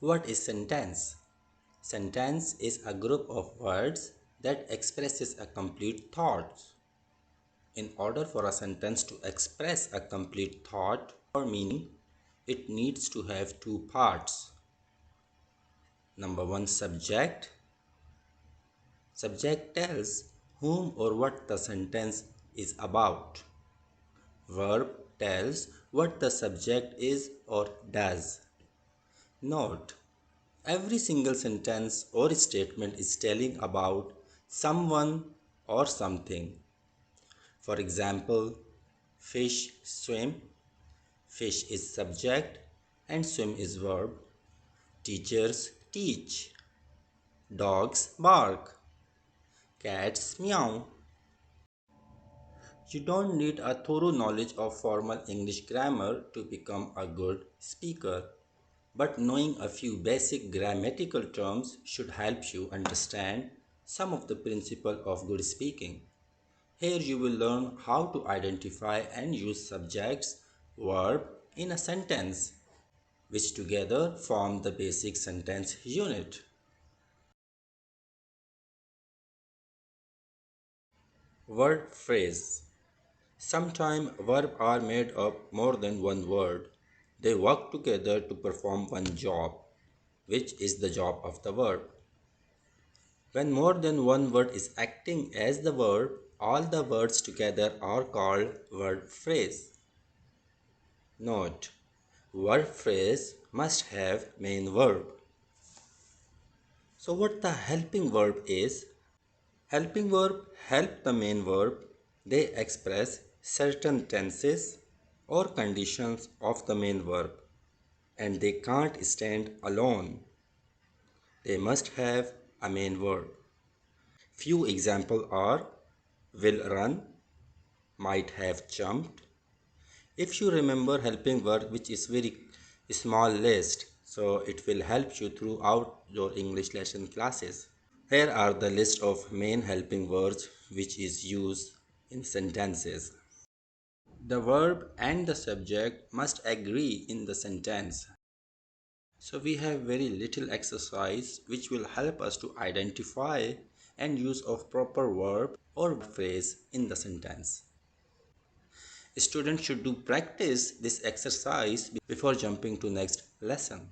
What is sentence? Sentence is a group of words that expresses a complete thought. In order for a sentence to express a complete thought or meaning, it needs to have two parts. Number one, subject. Subject tells whom or what the sentence is about. Verb tells what the subject is or does. Note: every single sentence or statement is telling about someone or something. For example, fish swim. Fish is subject and swim is verb. Teachers teach. Dogs bark. Cats meow. You don't need a thorough knowledge of formal English grammar to become a good speaker, but knowing a few basic grammatical terms should help you understand some of the principles of good speaking. Here you will learn how to identify and use subjects, verb in a sentence, which together form the basic sentence unit. Word phrase. Sometimes verbs are made up more than one word. They work together to perform one job, which is the job of the verb. When more than one word is acting as the verb, all the words together are called word phrase. Note: word phrase must have main verb. So what the helping verb is? Helping verb help the main verb. They express certain tenses or conditions of the main verb, and they can't stand alone. They must have a main verb. Few examples are will run, might have jumped. If you remember helping verb, which is very small list, so it will help you throughout your English lesson classes. Here are the list of main helping verbs which is used in sentences. The verb and the subject must agree in the sentence. So we have very little exercise which will help us to identify and use of proper verb or phrase in the sentence. Students should do practice this exercise before jumping to next lesson.